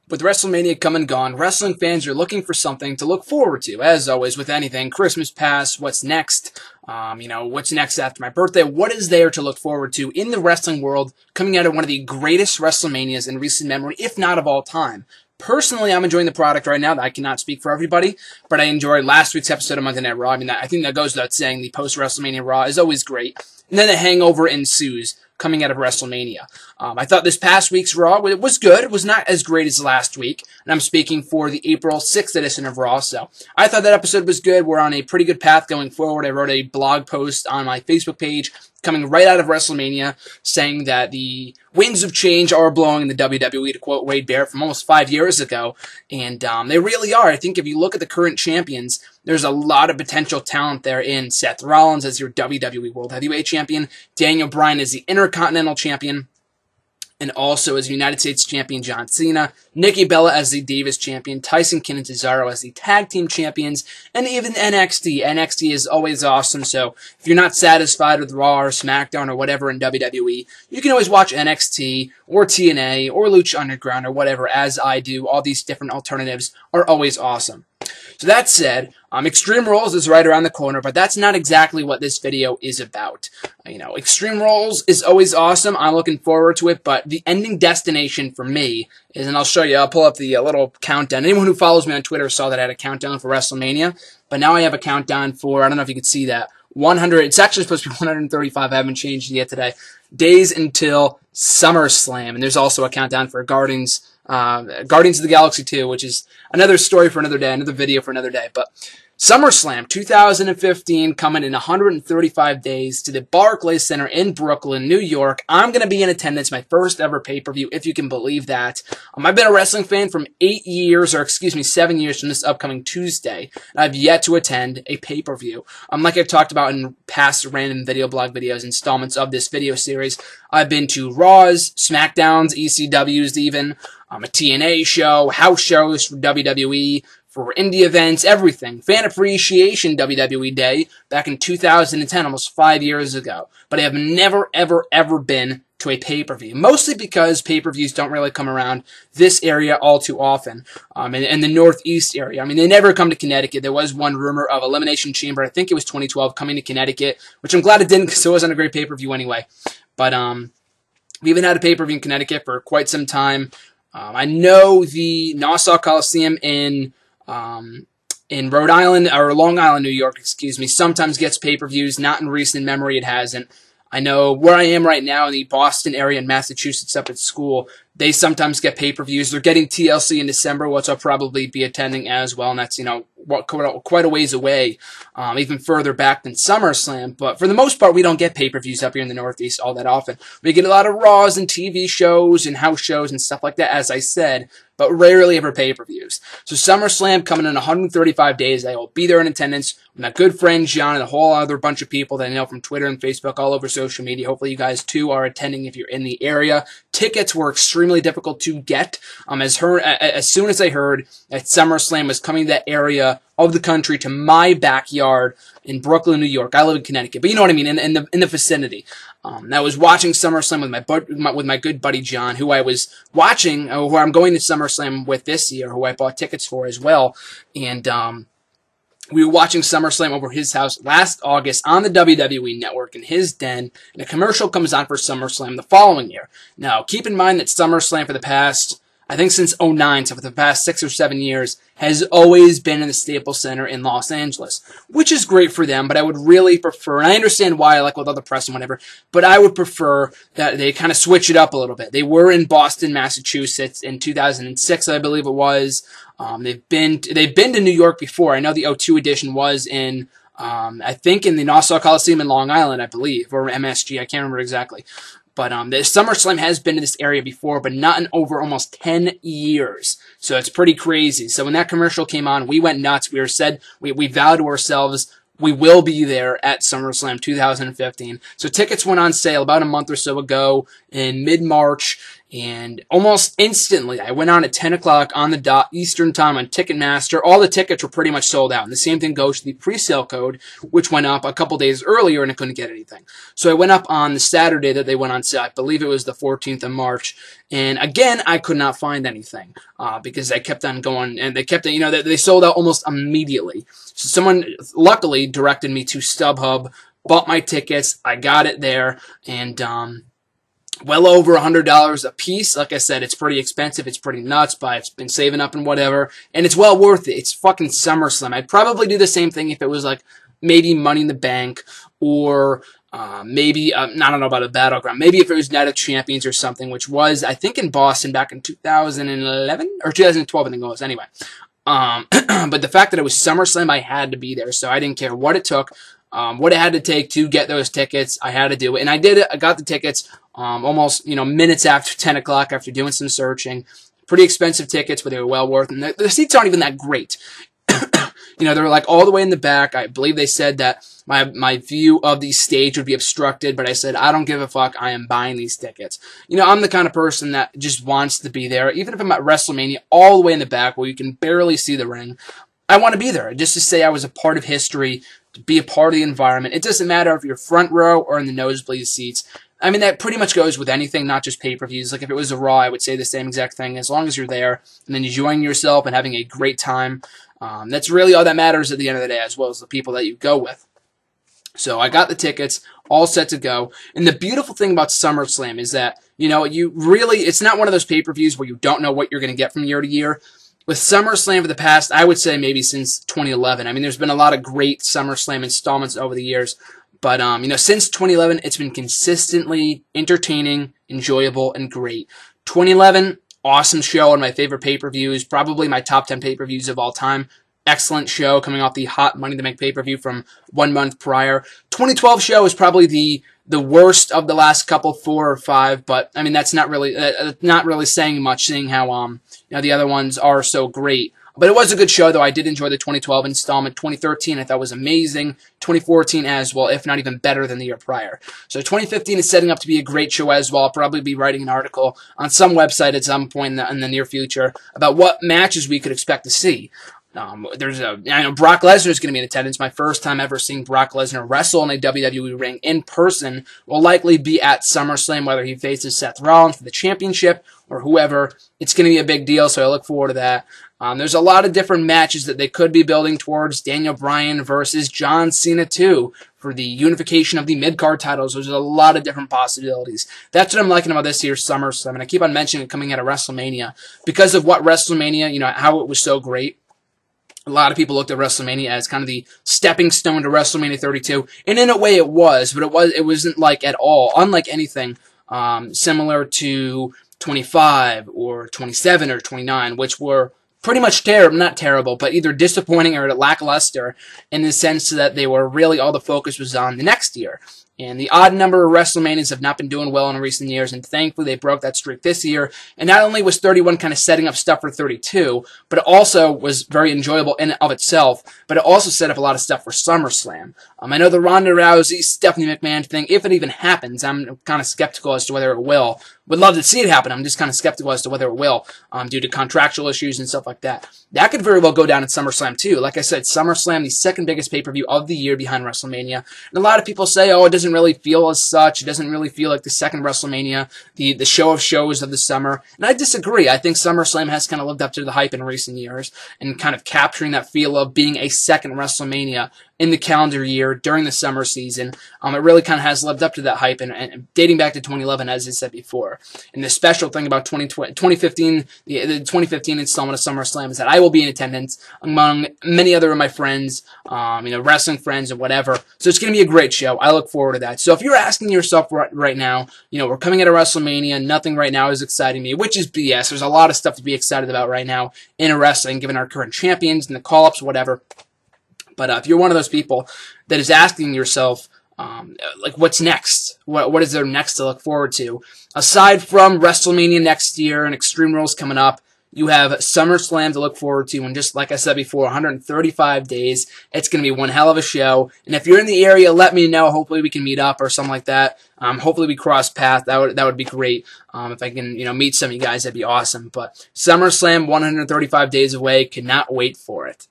With WrestleMania come and gone, wrestling fans are looking for something to look forward to. As always, with anything, Christmas past, what's next? What's next after my birthday? What is there to look forward to in the wrestling world coming out of one of the greatest WrestleManias in recent memory, if not of all time? Personally, I'm enjoying the product right now. I cannot speak for everybody, but I enjoyed last week's episode of Monday Night Raw. I think that goes without saying. The post-WrestleMania Raw is always great. And then the hangover ensues coming out of WrestleMania. I thought this past week's Raw was good. It was not as great as last week. And I'm speaking for the April 6th edition of Raw. So I thought that episode was good. We're on a pretty good path going forward. I wrote a blog post on my Facebook page coming right out of WrestleMania saying that the winds of change are blowing in the WWE, to quote Wade Barrett from almost 5 years ago. And they really are. I think if you look at the current champions, there's a lot of potential talent there in Seth Rollins as your WWE World Heavyweight Champion, Daniel Bryan as the Intercontinental Champion, and also as United States Champion John Cena, Nikki Bella as the Divas Champion, Tyson Kidd and Cesaro as the Tag Team Champions, and even NXT. NXT is always awesome, so if you're not satisfied with Raw or SmackDown or whatever in WWE, you can always watch NXT or TNA or Lucha Underground or whatever, as I do. All these different alternatives are always awesome. So that said, Extreme Rules is right around the corner, but that's not exactly what this video is about. Extreme Rules is always awesome. I'm looking forward to it, but the ending destination for me is, and I'll show you, I'll pull up the little countdown. Anyone who follows me on Twitter saw that I had a countdown for WrestleMania, but now I have a countdown for, I don't know if you can see that, 100, it's actually supposed to be 135, I haven't changed it yet today, days until SummerSlam, and there's also a countdown for Guardians of the Galaxy 2, which is another story for another day, another video for another day. But SummerSlam 2015 coming in 135 days to the Barclays Center in Brooklyn, New York. I'm going to be in attendance, my first ever pay-per-view, if you can believe that. I've been a wrestling fan from 7 years from this upcoming Tuesday, and I've yet to attend a pay-per-view. Like I've talked about in past random video blog videos, installments of this video series, I've been to Raws, SmackDowns, ECWs even, a TNA show, house shows for WWE, for indie events, everything. Fan Appreciation WWE Day back in 2010, almost 5 years ago. But I have never, ever, ever been to a pay-per-view. Mostly because pay-per-views don't really come around this area all too often. In the Northeast area. they never come to Connecticut. There was one rumor of Elimination Chamber, I think it was 2012, coming to Connecticut, which I'm glad it didn't because it wasn't a great pay-per-view anyway. But we haven't had a pay-per-view in Connecticut for quite some time. I know the Nassau Coliseum in Rhode Island, or Long Island, New York, sometimes gets pay-per-views. Not in recent memory, it hasn't. I know where I am right now in the Boston area in Massachusetts up at school, they sometimes get pay-per-views. They're getting TLC in December, which I'll probably be attending as well, and that's, quite a ways away, even further back than SummerSlam. But for the most part, we don't get pay-per-views up here in the Northeast all that often. We get a lot of Raws and TV shows and house shows and stuff like that, as I said, but rarely ever pay-per-views. So SummerSlam coming in 135 days. I will be there in attendance with my good friend John and a whole other bunch of people that I know from Twitter and Facebook, all over social media. Hopefully you guys too are attending if you're in the area. Tickets were extremely difficult to get. As soon as I heard that SummerSlam was coming to that area of the country, to my backyard in Brooklyn, New York. I live in Connecticut, but you know what I mean, in the vicinity. I was watching SummerSlam with my good buddy John, who I was watching, who I'm going to SummerSlam with this year, who I bought tickets for as well. And we were watching SummerSlam over his house last August on the WWE Network in his den, and a commercial comes on for SummerSlam the following year. Now, keep in mind that SummerSlam for the past, I think since 2009, so for the past 6 or 7 years, has always been in the Staples Center in Los Angeles, which is great for them, but I would really prefer, and I understand why, like with other press and whatever, but I would prefer that they kind of switch it up a little bit. They were in Boston, Massachusetts in 2006, I believe it was. They've been to New York before. I know the '02 edition was in, I think in the Nassau Coliseum in Long Island, I believe, or MSG, I can't remember exactly. But the SummerSlam has been in this area before, but not in over almost 10 years. So it's pretty crazy. So when that commercial came on, we went nuts. We vowed to ourselves, we will be there at SummerSlam 2015. So tickets went on sale about a month or so ago in mid-March, And almost instantly, I went on at 10 o'clock on the dot Eastern time on Ticketmaster. All the tickets were pretty much sold out. And the same thing goes to the pre-sale code, which went up a couple days earlier and I couldn't get anything. So I went up on the Saturday that they went on sale. I believe it was the 14th of March. And again, I could not find anything because I kept on going and they kept, they sold out almost immediately. So someone luckily directed me to StubHub, bought my tickets. I got it there and, well over $100 a piece. Like I said, it's pretty expensive. It's pretty nuts, but I've been saving up and whatever. And it's well worth it. It's fucking SummerSlam. I'd probably do the same thing if it was like maybe Money in the Bank or maybe, I don't know about a Battleground. Maybe if it was Night of Champions or something, which was, I think, in Boston back in 2011 or 2012, I think it was. Anyway. But the fact that it was SummerSlam, I had to be there. So I didn't care what it took. What it had to take to get those tickets, I had to do it. And I did it. I got the tickets almost, minutes after 10 o'clock after doing some searching. Pretty expensive tickets, but they were well worth it. And the seats aren't even that great. They're like all the way in the back. I believe they said that my view of the stage would be obstructed, but I said, I don't give a fuck. I am buying these tickets. I'm the kind of person that just wants to be there. Even if I'm at WrestleMania all the way in the back where you can barely see the ring, I want to be there just to say I was a part of history, to be a part of the environment. It doesn't matter if you're front row or in the nosebleed seats. I mean, that pretty much goes with anything, not just pay-per-views. Like if it was a Raw, I would say the same exact thing. As long as you're there and then enjoying yourself and having a great time, that's really all that matters at the end of the day, as well as the people that you go with. So I got the tickets, all set to go. And the beautiful thing about SummerSlam is that, it's not one of those pay-per-views where you don't know what you're going to get from year to year. With SummerSlam for the past, I would say maybe since 2011. I mean, there's been a lot of great SummerSlam installments over the years. But, since 2011, it's been consistently entertaining, enjoyable, and great. 2011, awesome show, one of my favorite pay-per-views, probably my top 10 pay-per-views of all time. Excellent show coming off the hot Money in the Bank pay-per-view from 1 month prior. 2012 show is probably the worst of the last couple, 4 or 5, but I mean that's not really saying much, seeing how the other ones are so great. But it was a good show, though. I did enjoy the 2012 installment. 2013 I thought was amazing. 2014 as well, if not even better than the year prior. So 2015 is setting up to be a great show as well. I'll probably be writing an article on some website at some point in the near future about what matches we could expect to see. I know Brock Lesnar is going to be in attendance. My first time ever seeing Brock Lesnar wrestle in a WWE ring in person will likely be at SummerSlam, whether he faces Seth Rollins for the championship or whoever. It's going to be a big deal, so I look forward to that. There's a lot of different matches that they could be building towards. Daniel Bryan versus John Cena, too, for the unification of the mid-card titles. There's a lot of different possibilities. That's what I'm liking about this year's SummerSlam, and I keep on mentioning it coming out of WrestleMania. Because of what WrestleMania, how it was so great. A lot of people looked at WrestleMania as kind of the stepping stone to WrestleMania 32, and in a way it was, but it wasn't like at all, unlike anything similar to 25 or 27 or 29, which were pretty much not terrible, but either disappointing or lackluster in the sense that they were really all the focus was on the next year. And the odd number of WrestleManias have not been doing well in recent years, and thankfully they broke that streak this year. And not only was 31 kind of setting up stuff for 32, but it also was very enjoyable in and of itself, but it also set up a lot of stuff for SummerSlam. I know the Ronda Rousey, Stephanie McMahon thing, if it even happens, I'm kind of skeptical as to whether it will. Would love to see it happen. I'm just kind of skeptical as to whether it will, due to contractual issues and stuff like that. That could very well go down at SummerSlam too. Like I said, SummerSlam, the second biggest pay-per-view of the year behind WrestleMania. And a lot of people say, oh, it doesn't really feel as such. It doesn't really feel like the second WrestleMania, the show of shows of the summer. And I disagree. I think SummerSlam has kind of lived up to the hype in recent years and kind of capturing that feel of being a second WrestleMania in the calendar year during the summer season. It really kind of has lived up to that hype and dating back to 2011, as I said before. And the special thing about 2015, the 2015 installment of SummerSlam is that I will be in attendance among many other of my friends, wrestling friends and whatever. So it's going to be a great show. I look forward to that. So if you're asking yourself right now, we're coming out of WrestleMania, nothing right now is exciting me, which is BS. There's a lot of stuff to be excited about right now in wrestling, given our current champions and the call-ups, whatever. But if you're one of those people that is asking yourself, what's next? What is there next to look forward to? Aside from WrestleMania next year and Extreme Rules coming up, You have SummerSlam to look forward to, and just like I said before, 135 days. It's going to be one hell of a show. And if you're in the area, let me know. Hopefully we can meet up or something like that. Hopefully we cross paths. That would be great. If I can, meet some of you guys, that'd be awesome. But SummerSlam, 135 days away. Cannot wait for it.